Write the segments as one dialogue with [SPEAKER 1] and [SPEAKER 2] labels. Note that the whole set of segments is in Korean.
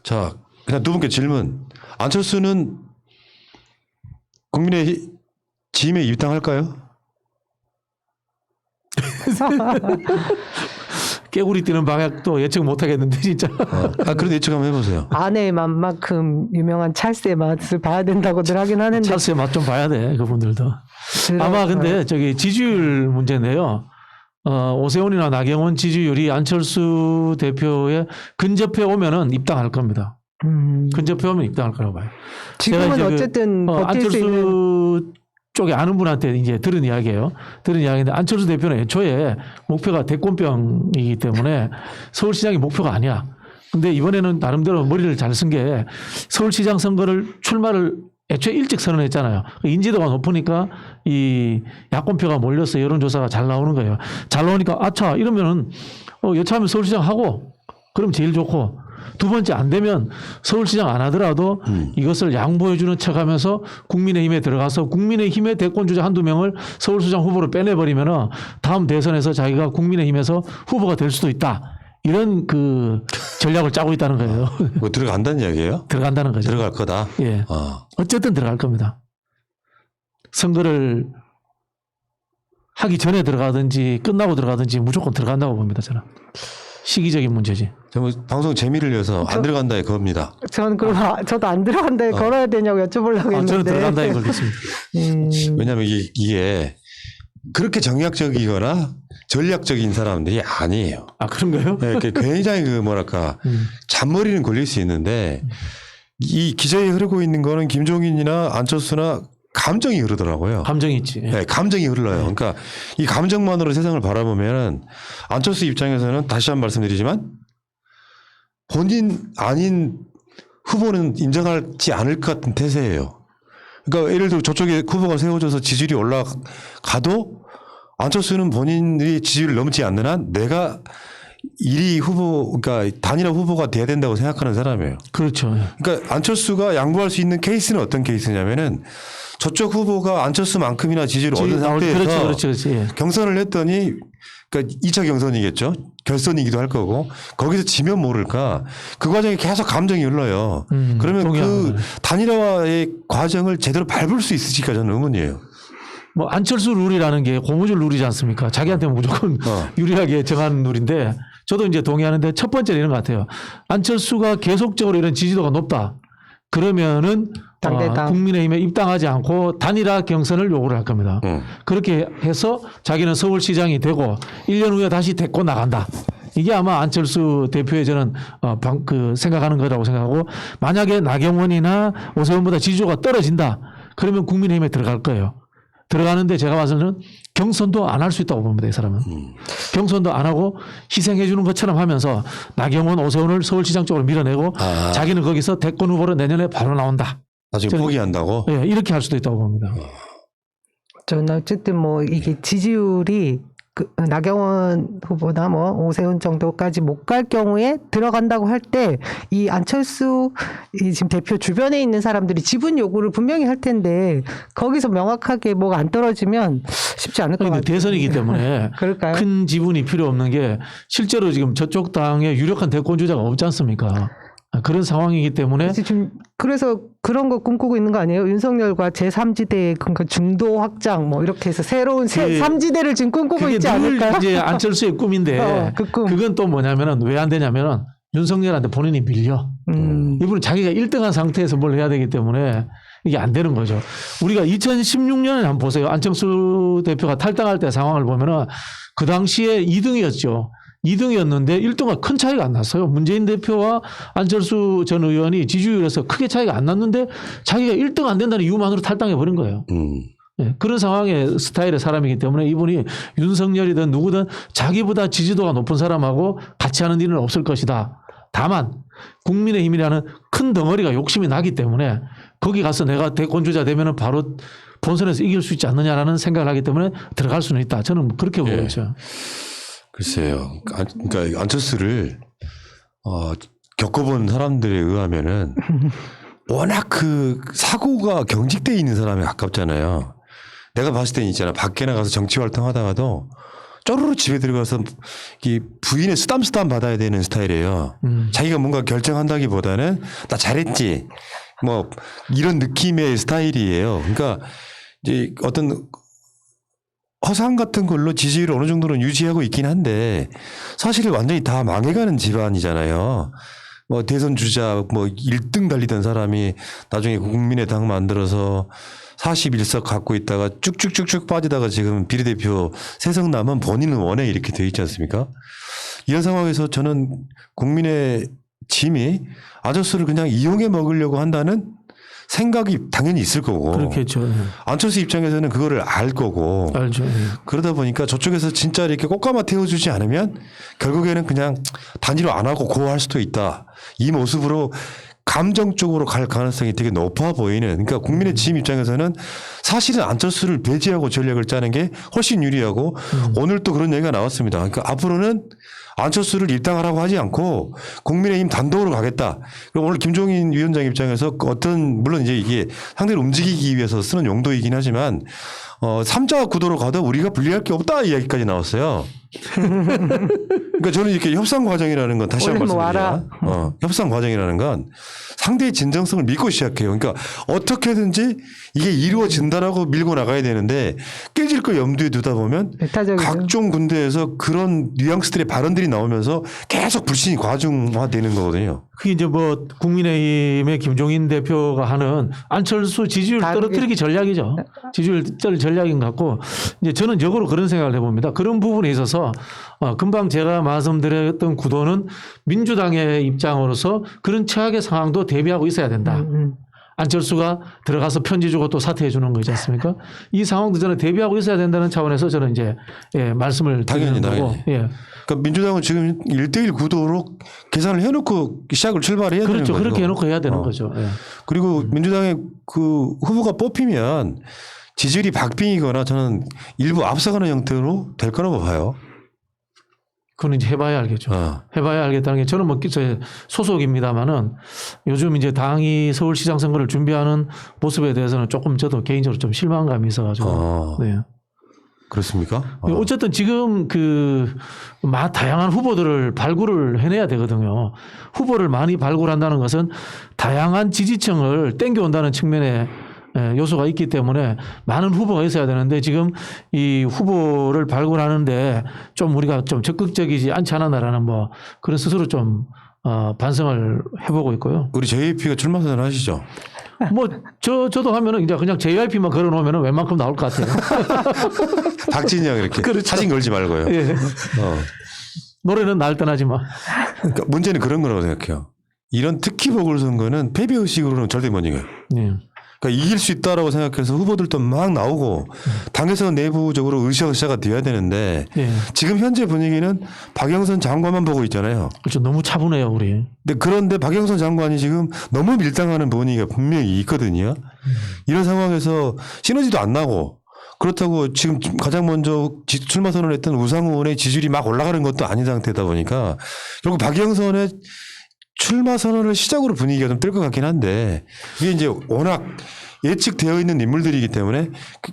[SPEAKER 1] 자, 그냥 두 분께 질문. 안철수는 국민의힘에 입당할까요?
[SPEAKER 2] 깨구리 뛰는 방향도 예측 못 하겠는데 진짜.
[SPEAKER 1] 그런 예측 한번 해보세요.
[SPEAKER 3] 아내의 맛만큼 유명한 찰스의 맛을 봐야 된다고들 하긴 하는데.
[SPEAKER 2] 찰스의 맛 좀 봐야 돼 그분들도. 아마 근데 저기 지지율 문제인데요. 오세훈이나 나경원 지지율이 안철수 대표에 근접해 오면은 입당할 겁니다. 근접해 오면 입당할 거라고 봐요.
[SPEAKER 3] 지금은 어쨌든 버틸 수 있는.
[SPEAKER 2] 안철수 쪽에 아는 분한테 이제 들은 이야기예요. 들은 이야기인데 안철수 대표는 애초에 목표가 대권병이기 때문에 서울시장이 목표가 아니야. 근데 이번에는 나름대로 머리를 잘 쓴 게 서울시장 선거를 출마를 애초에 일찍 선언했잖아요. 인지도가 높으니까 이 야권표가 몰려서 여론조사가 잘 나오는 거예요. 잘 나오니까 아차 이러면은 여차하면 서울시장 하고 그럼 제일 좋고 두 번째 안 되면 서울시장 안 하더라도 이것을 양보해주는 척하면서 국민의힘에 들어가서 국민의힘의 대권주자 한두 명을 서울시장 후보로 빼내버리면 다음 대선에서 자기가 국민의힘에서 후보가 될 수도 있다. 이런 그 전략을 짜고 있다는 거예요.
[SPEAKER 1] 뭐 들어간다는 이야기예요?
[SPEAKER 2] 들어간다는 거죠.
[SPEAKER 1] 들어갈 거다.
[SPEAKER 2] 예. 어쨌든 들어갈 겁니다. 선거를 하기 전에 들어가든지 끝나고 들어가든지 무조건 들어간다고 봅니다. 저는. 시기적인 문제지.
[SPEAKER 1] 방송 재미를 위해서 안 들어간다에 겁니다.
[SPEAKER 3] 저는 그럼 저도 안 들어간다에 걸어야 되냐고 여쭤보려고 했는데.
[SPEAKER 2] 저는 들어간다에 걸렸습니다.
[SPEAKER 1] 왜냐하면 이게 그렇게 정략적이거나 전략적인 사람들이 아니에요.
[SPEAKER 2] 아 그런가요?
[SPEAKER 1] 네, 굉장히 잔머리는 걸릴 수 있는데 이 기저에 흐르고 있는 거는 김종인이나 안철수나 감정이 흐르더라고요.
[SPEAKER 2] 감정이 있지.
[SPEAKER 1] 네, 감정이 흘러요. 그러니까 이 감정만으로 세상을 바라보면 안철수 입장에서는 다시 한 번 말씀드리지만 본인 아닌 후보는 인정하지 않을 것 같은 태세예요. 그러니까 예를 들어 저쪽에 후보가 세워져서 지지율이 올라가도 안철수는 본인의 지지율을 넘지 않는 한 내가 1위 후보, 그러니까 단일화 후보가 돼야 된다고 생각하는 사람이에요.
[SPEAKER 2] 그렇죠.
[SPEAKER 1] 그러니까 안철수가 양보할 수 있는 케이스는 어떤 케이스냐면은 저쪽 후보가 안철수만큼이나 지지를 얻은 상태에서
[SPEAKER 2] 그렇지. 예.
[SPEAKER 1] 경선을 했더니 그러니까 2차 경선이겠죠. 결선이기도 할 거고 거기서 지면 모를까 그 과정에 계속 감정이 흘러요. 그러면
[SPEAKER 2] 동의합니다.
[SPEAKER 1] 그 단일화의 과정을 제대로 밟을 수 있을지가 저는 의문이에요.
[SPEAKER 2] 뭐 안철수 룰이라는 게 고무줄 룰이지 않습니까? 자기한테 무조건 유리하게 정한 룰인데 저도 이제 동의하는데 첫 번째는 이런 것 같아요. 안철수가 계속적으로 이런 지지도가 높다. 그러면은 국민의힘에 입당하지 않고 단일화 경선을 요구를 할 겁니다. 그렇게 해서 자기는 서울시장이 되고 1년 후에 다시 데리고 나간다. 이게 아마 안철수 대표의 저는 생각하는 거라고 생각하고 만약에 나경원이나 오세훈보다 지지도가 떨어진다. 그러면 국민의힘에 들어갈 거예요. 들어가는데 제가 봐서는 경선도 안 할 수 있다고 봅니다. 이 사람은. 경선도 안 하고 희생해 주는 것처럼 하면서 나경원, 오세훈을 서울시장 쪽으로 밀어내고 자기는 거기서 대권 후보로 내년에 바로 나온다.
[SPEAKER 1] 나중에 포기한다고?
[SPEAKER 2] 예, 이렇게 할 수도 있다고 봅니다.
[SPEAKER 3] 저는 어쨌든 뭐 이게 지지율이 나경원 후보나 뭐 오세훈 정도까지 못 갈 경우에 들어간다고 할 때 이 안철수 지금 대표 주변에 있는 사람들이 지분 요구를 분명히 할 텐데 거기서 명확하게 뭐가 안 떨어지면 쉽지 않을 것 같아요.
[SPEAKER 2] 대선이기 때문에
[SPEAKER 3] 그럴까요?
[SPEAKER 2] 큰 지분이 필요 없는 게 실제로 지금 저쪽 당에 유력한 대권 주자가 없지 않습니까? 그런 상황이기 때문에
[SPEAKER 3] 지금 그래서 그런 거 꿈꾸고 있는 거 아니에요? 윤석열과 제3지대의 그러니까 중도 확장 뭐 이렇게 해서 새로운 3지대를 지금 꿈꾸고 있지 않을까요?
[SPEAKER 2] 이제 안철수의 꿈인데 그건 또 뭐냐면은 왜 안 되냐면은 윤석열한테 본인이 밀려. 이분은 자기가 1등한 상태에서 뭘 해야 되기 때문에 이게 안 되는 거죠. 우리가 2016년에 한번 보세요. 안철수 대표가 탈당할 때 상황을 보면은 그 당시에 2등이었죠. 2등이었는데 1등과 큰 차이가 안 났어요. 문재인 대표와 안철수 전 의원이 지지율에서 크게 차이가 안 났는데 자기가 1등 안 된다는 이유만으로 탈당해 버린 거예요. 네, 그런 상황의 스타일의 사람이기 때문에 이분이 윤석열이든 누구든 자기보다 지지도가 높은 사람하고 같이 하는 일은 없을 것이다. 다만 국민의힘이라는 큰 덩어리가 욕심이 나기 때문에 거기 가서 내가 대권주자 되면은 바로 본선에서 이길 수 있지 않느냐라는 생각을 하기 때문에 들어갈 수는 있다. 저는 그렇게 보고 있어요.
[SPEAKER 1] 글쎄요. 그러니까 안철수를 겪어본 사람들에 의하면은 워낙 그 사고가 경직돼 있는 사람에 가깝잖아요. 내가 봤을 때는 있잖아. 밖에 나가서 정치 활동하다가도 쪼르르 집에 들어가서 이 부인의 쓰담쓰담 받아야 되는 스타일이에요. 자기가 뭔가 결정한다기보다는 나 잘했지 뭐 이런 느낌의 스타일이에요. 그러니까 이제 어떤 허상 같은 걸로 지지율을 어느 정도는 유지하고 있긴 한데 사실 완전히 다 망해가는 집안이잖아요. 뭐 대선 주자 뭐 1등 달리던 사람이 나중에 국민의당 만들어서 41석 갖고 있다가 쭉쭉쭉쭉 빠지다가 지금 비례대표 3석 남은 본인은 원해 이렇게 돼 있지 않습니까? 이런 상황에서 저는 국민의 짐이 아저씨를 그냥 이용해 먹으려고 한다는 생각이 당연히 있을 거고.
[SPEAKER 2] 그렇겠죠. 예.
[SPEAKER 1] 안철수 입장에서는 그거를 알 거고.
[SPEAKER 2] 알죠. 예.
[SPEAKER 1] 그러다 보니까 저쪽에서 진짜 이렇게 꽃가마 태워주지 않으면 결국에는 그냥 단일화 안 하고 고할 수도 있다. 이 모습으로 감정적으로 갈 가능성이 되게 높아 보이는. 그러니까 국민의 지임 입장에서는 사실은 안철수를 배제하고 전략을 짜는 게 훨씬 유리하고 오늘 또 그런 얘기가 나왔습니다. 그러니까 앞으로는 안철수를 일당하라고 하지 않고 국민의힘 단독으로 가겠다. 그리고 오늘 김종인 위원장 입장에서 어떤 물론 이제 이게 상대를 움직이기 위해서 쓰는 용도이긴 하지만 3자 구도로 가도 우리가 불리할 게 없다 이야기까지 나왔어요. 그러니까 저는 이렇게 협상 과정이라는 건 다시 한번 말씀드리면 협상 과정이라는 건 상대의 진정성을 믿고 시작해요. 그러니까 어떻게든지 이게 이루어진다라고 밀고 나가야 되는데 깨질 걸 염두에 두다 보면 각종 군대에서 그런 뉘앙스들의 발언들이 나오면서 계속 불신이 과중화되는 거거든요.
[SPEAKER 2] 그게 이제 뭐 국민의힘의 김종인 대표가 하는 안철수 지지율 떨어뜨리기 전략이죠. 지지율 전략인 것 같고 이제 저는 역으로 그런 생각을 해봅니다. 그런 부분에 있어서 금방 제가 말씀드렸던 구도는 민주당의 입장으로서 그런 최악의 상황도 대비하고 있어야 된다. 안철수가 들어가서 편지 주고 또 사퇴해 주는 거지 않습니까? 이 상황도 저는 대비하고 있어야 된다는 차원에서 저는 이제 말씀을 드리는 거고. 예.
[SPEAKER 1] 그러니까 민주당은 지금 1대1 구도로 계산을 해놓고 시작을 출발해야 되는 거죠.
[SPEAKER 2] 그렇죠. 그렇게 해놓고 해야 되는 거죠. 예.
[SPEAKER 1] 그리고 민주당의 그 후보가 뽑히면 지지율이 박빙이거나 저는 일부 앞서가는 형태로 될 거라고 봐요.
[SPEAKER 2] 그건 이제 해봐야 알겠죠. 해봐야 알겠다는 게 저는 뭐 소속입니다만은 요즘 이제 당이 서울시장 선거를 준비하는 모습에 대해서는 조금 저도 개인적으로 좀 실망감이 있어가지고. 네.
[SPEAKER 1] 그렇습니까?
[SPEAKER 2] 어쨌든 지금 다양한 후보들을 발굴을 해내야 되거든요. 후보를 많이 발굴한다는 것은 다양한 지지층을 땡겨온다는 측면에 요소가 있기 때문에 많은 후보가 있어야 되는데 지금 이 후보를 발굴하는데 좀 우리가 좀 적극적이지 않지 않았나라는 뭐 그런 스스로 좀 반성을 해보고 있고요.
[SPEAKER 1] 우리 JYP가 출마 선언하시죠?
[SPEAKER 2] 뭐 저도 하면은 이제 그냥 JYP만 걸어놓으면은 웬만큼 나올 것 같아요.
[SPEAKER 1] 박진영 이렇게
[SPEAKER 2] 그렇죠.
[SPEAKER 1] 사진 걸지 말고요.
[SPEAKER 2] 예. 노래는 날 떠나지 마.
[SPEAKER 1] 그러니까 문제는 그런 거라고 생각해요. 이런 특히 보궐선거는 패배 의식으로는 절대 못 이겨요.
[SPEAKER 2] 예.
[SPEAKER 1] 그러니까 이길 수 있다라고 생각해서 후보들도 막 나오고 당에서 내부적으로 으쌰으쌰가 돼야 되는데
[SPEAKER 2] 예.
[SPEAKER 1] 지금 현재 분위기는 박영선 장관만 보고 있잖아요.
[SPEAKER 2] 그렇죠. 너무 차분해요, 우리.
[SPEAKER 1] 그런데 박영선 장관이 지금 너무 밀당하는 분위기가 분명히 있거든요. 이런 상황에서 시너지도 안 나고 그렇다고 지금 가장 먼저 출마 선언을 했던 우상호 의원의 지지율이 막 올라가는 것도 아닌 상태다 보니까 결국 박영선의 출마 선언을 시작으로 분위기가 좀 뜰 것 같긴 한데 이게 이제 워낙 예측되어 있는 인물들이기 때문에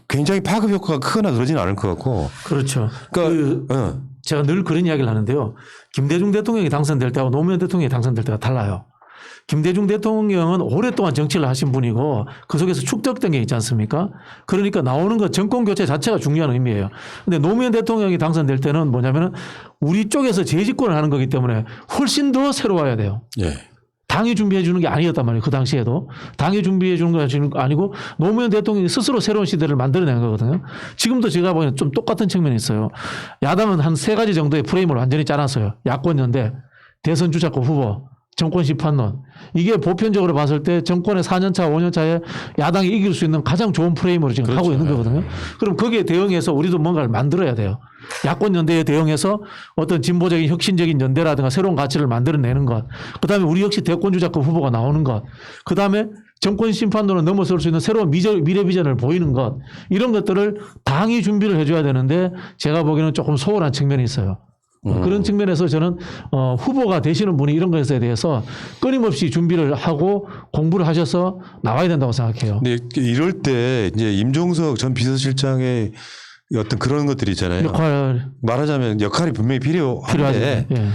[SPEAKER 1] 굉장히 파급 효과가 크거나 그러지는 않을 것 같고.
[SPEAKER 2] 그렇죠.
[SPEAKER 1] 그러니까
[SPEAKER 2] 제가 늘 그런 이야기를 하는데요. 김대중 대통령이 당선될 때하고 노무현 대통령이 당선될 때가 달라요. 김대중 대통령은 오랫동안 정치를 하신 분이고 그 속에서 축적된 게 있지 않습니까? 그러니까 나오는 것 정권 교체 자체가 중요한 의미예요. 근데 노무현 대통령이 당선될 때는 뭐냐면은 우리 쪽에서 재집권을 하는 거기 때문에 훨씬 더 새로워야 돼요.
[SPEAKER 1] 예.
[SPEAKER 2] 당이 준비해 주는 게 아니었단 말이에요. 그 당시에도. 당이 준비해 주는 거 아니고 노무현 대통령이 스스로 새로운 시대를 만들어낸 거거든요. 지금도 제가 보기엔 좀 똑같은 측면이 있어요. 야당은 한 3가지 정도의 프레임을 완전히 짜놨어요. 야권 연대, 대선 주자권 후보, 정권 심판론. 이게 보편적으로 봤을 때 정권의 4년차, 5년차에 야당이 이길 수 있는 가장 좋은 프레임으로 지금
[SPEAKER 1] 그렇죠.
[SPEAKER 2] 하고 있는 거거든요. 그럼 거기에 대응해서 우리도 뭔가를 만들어야 돼요. 야권 연대에 대응해서 어떤 진보적인 혁신적인 연대라든가 새로운 가치를 만들어내는 것. 그다음에 우리 역시 대권 주자권 후보가 나오는 것. 그다음에 정권 심판론을 넘어설 수 있는 새로운 미래 비전을 보이는 것. 이런 것들을 당이 준비를 해줘야 되는데 제가 보기에는 조금 소홀한 측면이 있어요. 그런 측면에서 저는 후보가 되시는 분이 이런 것에 대해서 끊임없이 준비를 하고 공부를 하셔서 나와야 된다고 생각해요.
[SPEAKER 1] 네, 이럴 때 이제 임종석 전 비서실장의 어떤 그런 것들이 있잖아요.
[SPEAKER 2] 역할
[SPEAKER 1] 말하자면 역할이 분명히
[SPEAKER 2] 필요하죠.
[SPEAKER 1] 필요한데
[SPEAKER 2] 예.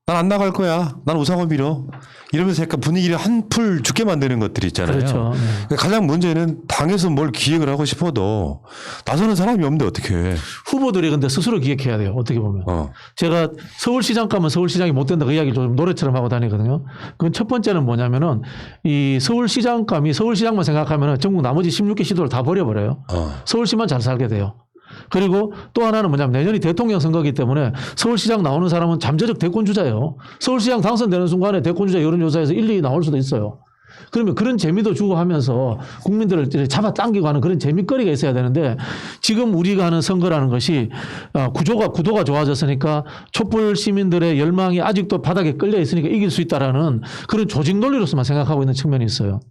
[SPEAKER 1] 난 안 나갈 거야. 난 우상호 밀어. 이러면서 약간 분위기를 한풀 죽게 만드는 것들이 있잖아요.
[SPEAKER 2] 그렇죠. 네.
[SPEAKER 1] 가장 문제는 당에서 뭘 기획을 하고 싶어도 나서는 사람이 없는데 어떻게 해.
[SPEAKER 2] 후보들이 근데 스스로 기획해야 돼요. 어떻게 보면. 제가 서울시장 가면 서울시장이 못 된다 그 이야기를 좀 노래처럼 하고 다니거든요. 그건 첫 번째는 뭐냐면은 이 서울시장감이 서울시장만 생각하면은 전국 나머지 16개 시도를 다 버려버려요. 서울시만 잘 살게 돼요. 그리고 또 하나는 뭐냐면 내년이 대통령 선거이기 때문에 서울시장 나오는 사람은 잠재적 대권주자예요. 서울시장 당선되는 순간에 대권주자 여론조사에서 1, 2위 나올 수도 있어요. 그러면 그런 재미도 주고 하면서 국민들을 잡아당기고 하는 그런 재미거리가 있어야 되는데 지금 우리가 하는 선거라는 것이 구도가 좋아졌으니까 촛불 시민들의 열망이 아직도 바닥에 끌려 있으니까 이길 수 있다라는 그런 조직 논리로서만 생각하고 있는 측면이 있어요.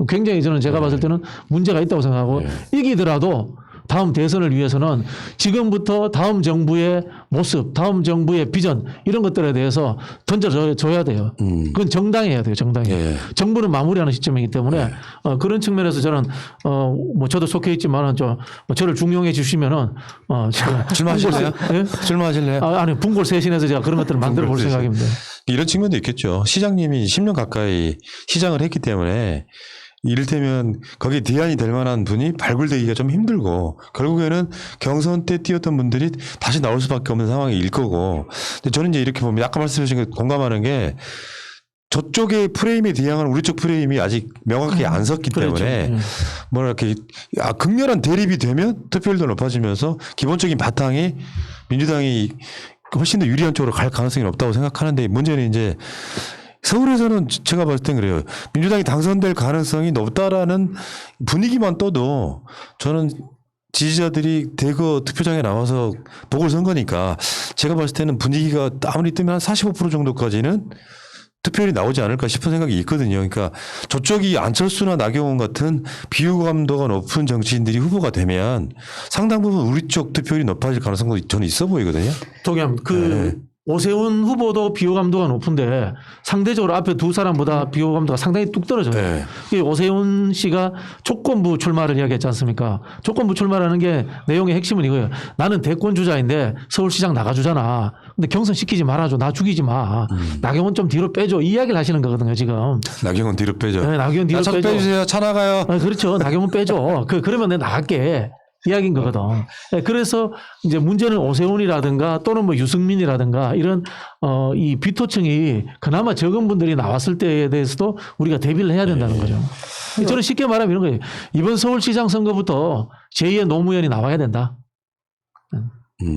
[SPEAKER 2] 굉장히 저는 제가 봤을 때는 문제가 있다고 생각하고 이기더라도 다음 대선을 위해서는 지금부터 다음 정부의 모습, 다음 정부의 비전 이런 것들에 대해서 던져줘야 돼요. 그건 정당이 해야 돼요. 정당이.
[SPEAKER 1] 예.
[SPEAKER 2] 정부는 마무리하는 시점이기 때문에 그런 측면에서 저는 뭐 저도 속해 있지만은 저를 중용해 주시면은 제가
[SPEAKER 1] 출마하실래요?
[SPEAKER 2] 예?
[SPEAKER 1] 출마하실래요?
[SPEAKER 2] 아니 분골 쇄신해서 제가 그런 것들을 만들어 볼 생각입니다.
[SPEAKER 1] 이런 측면도 있겠죠. 시장님이 10년 가까이 시장을 했기 때문에 이를테면 거기에 대안이 될 만한 분이 발굴되기가 좀 힘들고 결국에는 경선 때 뛰었던 분들이 다시 나올 수밖에 없는 상황일 거고. 근데 저는 이제 이렇게 보면 아까 말씀하신 거 공감하는 게 저쪽의 프레임에 대항하는 우리 쪽 프레임이 아직 명확하게 안 섰기 때문에
[SPEAKER 2] 그렇죠.
[SPEAKER 1] 뭐랄까 극렬한 대립이 되면 투표율도 높아지면서 기본적인 바탕이 민주당이 훨씬 더 유리한 쪽으로 갈 가능성이 높다고 생각하는데 문제는 이제 서울에서는 제가 봤을 땐 그래요. 민주당이 당선될 가능성이 높다라는 분위기만 떠도 저는 지지자들이 대거 투표장에 나와서 보궐선거니까 제가 봤을 때는 분위기가 아무리 뜨면 한 45% 정도까지는 투표율이 나오지 않을까 싶은 생각이 있거든요. 그러니까 저쪽이 안철수나 나경원 같은 비호감도가 높은 정치인들이 후보가 되면 상당 부분 우리 쪽 투표율이 높아질 가능성도 저는 있어 보이거든요.
[SPEAKER 2] 동의합니다. 오세훈 후보도 비호감도가 높은데 상대적으로 앞에 두 사람보다 비호감도가 상당히 뚝 떨어져요.
[SPEAKER 1] 네.
[SPEAKER 2] 오세훈 씨가 조건부 출마를 이야기했지 않습니까? 조건부 출마라는 게 내용의 핵심은 이거예요. 나는 대권 주자인데 서울시장 나가주잖아. 근데 경선 시키지 말아줘. 나 죽이지 마. 나경원 좀 뒤로 빼줘. 이 이야기를 하시는 거거든요, 지금.
[SPEAKER 1] 나경원 뒤로 빼줘.
[SPEAKER 2] 네, 나경원 뒤로 빼줘.
[SPEAKER 1] 빼주세요. 차 나가요.
[SPEAKER 2] 그렇죠. 나경원 빼줘. 그러면 내가 나갈게. 이야기인 거거든. 그래서 이제 문제는 오세훈이라든가 또는 뭐 유승민이라든가 이런 이 비토층이 그나마 적은 분들이 나왔을 때에 대해서도 우리가 대비를 해야 된다는 거죠. 저는 쉽게 말하면 이런 거예요. 이번 서울시장 선거부터 제2의 노무현이 나와야 된다.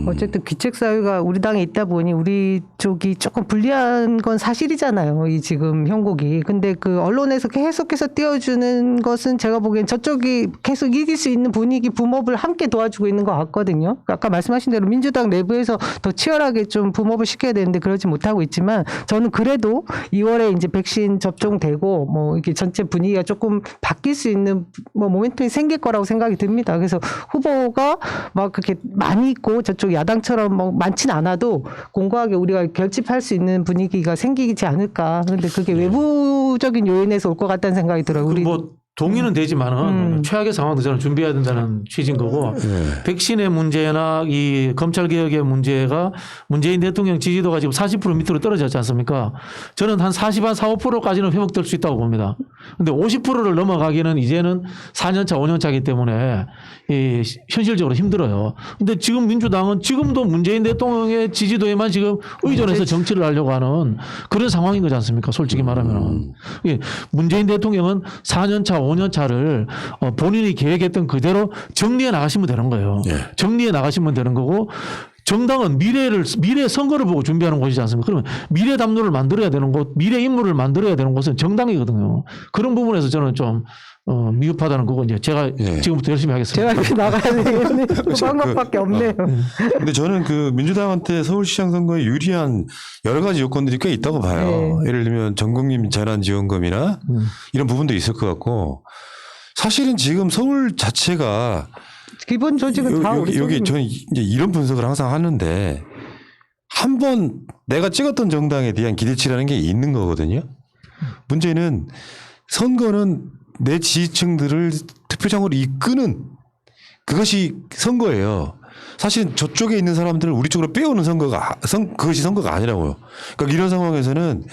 [SPEAKER 3] 어쨌든 귀책사유가 우리 당에 있다 보니 우리 쪽이 조금 불리한 건 사실이잖아요. 이 지금 형국이. 근데 그 언론에서 계속해서 띄워주는 것은 제가 보기엔 저쪽이 계속 이길 수 있는 분위기 붐업을 함께 도와주고 있는 것 같거든요. 아까 말씀하신 대로 민주당 내부에서 더 치열하게 좀 붐업을 시켜야 되는데 그러지 못하고 있지만 저는 그래도 2월에 이제 백신 접종되고 뭐 이렇게 전체 분위기가 조금 바뀔 수 있는 뭐 모멘텀이 생길 거라고 생각이 듭니다. 그래서 후보가 막 그렇게 많이 있고 저쪽 야당처럼 뭐 많진 않아도 공고하게 우리가 결집할 수 있는 분위기가 생기지 않을까. 그런데 그게 외부적인 요인에서 올 것 같다는 생각이 들어요. 우리
[SPEAKER 2] 뭐 동의는 되지만은 최악의 상황도 저는 준비해야 된다는 취지인 거고 백신의 문제나 이 검찰 개혁의 문제가 문재인 대통령 지지도가 지금 40% 밑으로 떨어졌지 않습니까? 저는 한 40, 한 4, 5%까지는 회복될 수 있다고 봅니다. 근데 50%를 넘어가기는 이제는 4년차, 5년차이기 때문에 이 현실적으로 힘들어요. 근데 지금 민주당은 지금도 문재인 대통령의 지지도에만 지금 의존해서 정치를 하려고 하는 그런 상황인 거지 않습니까? 솔직히 말하면. 문재인 대통령은 4년차, 5년차를 본인이 계획했던 그대로 정리해 나가시면 되는 거예요. 정리해 나가시면 되는 거고 정당은 미래 선거를 보고 준비하는 곳이지 않습니까? 그러면 미래 담론을 만들어야 되는 곳, 미래 인물을 만들어야 되는 곳은 정당이거든요. 그런 부분에서 저는 좀 미흡하다는 거고 이제 제가 지금부터 열심히 하겠습니다.
[SPEAKER 3] 제가 이렇게 나가야 되겠네. 그 방법밖에 없네요.
[SPEAKER 1] 근데 저는 그 민주당한테 서울시장 선거에 유리한 여러 가지 요건들이 꽤 있다고 봐요. 예를 들면 전국민 재난지원금이나 이런 부분도 있을 것 같고 사실은 지금 서울 자체가
[SPEAKER 3] 기본 조직은 다 우리
[SPEAKER 1] 여기 저는 이제 이런 분석을 항상 하는데 한 번 내가 찍었던 정당에 대한 기대치라는 게 있는 거거든요. 문제는 선거는 내 지지층들을 투표장으로 이끄는 그것이 선거예요. 사실은 저쪽에 있는 사람들을 우리 쪽으로 빼오는 그것이 선거가 아니라고요. 그러니까 이런 상황에서는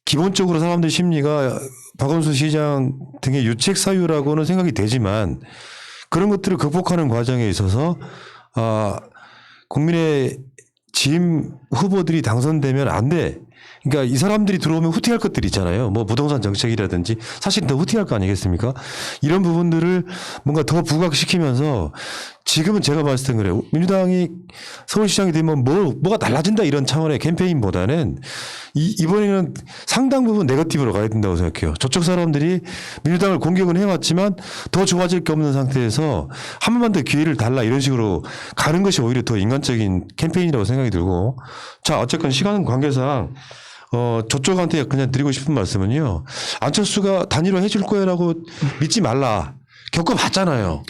[SPEAKER 1] 기본적으로 사람들 심리가 박원순 시장 등의 유책 사유라고는 생각이 되지만 그런 것들을 극복하는 과정에 있어서 국민의 지임 후보들이 당선되면 안 돼. 그러니까 이 사람들이 들어오면 후퇴할 것들이 있잖아요. 뭐 부동산 정책이라든지 사실 더 후퇴할 거 아니겠습니까? 이런 부분들을 뭔가 더 부각시키면서 지금은 제가 봤을 땐 그래요. 민주당이 서울시장이 되면 뭐가 달라진다 이런 차원의 캠페인보다는 이번에는 상당 부분 네거티브로 가야 된다고 생각해요. 저쪽 사람들이 민주당을 공격은 해왔지만 더 좋아질 게 없는 상태에서 한 번만 더 기회를 달라 이런 식으로 가는 것이 오히려 더 인간적인 캠페인이라고 생각이 들고 자 어쨌건 시간 관계상 저쪽한테 그냥 드리고 싶은 말씀은요. 안철수가 단일화 해줄 거야라고 믿지 말라. 겪어봤잖아요.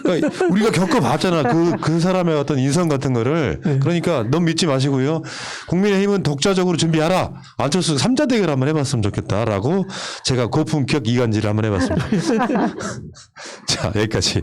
[SPEAKER 1] 그러니까 우리가 겪어봤잖아. 그 사람의 어떤 인성 같은 거를. 그러니까 넌 믿지 마시고요. 국민의힘은 독자적으로 준비하라. 안철수 3자 대결 한번 해봤으면 좋겠다라고 제가 고품격 이간질을 한번 해봤습니다. 자, 여기까지.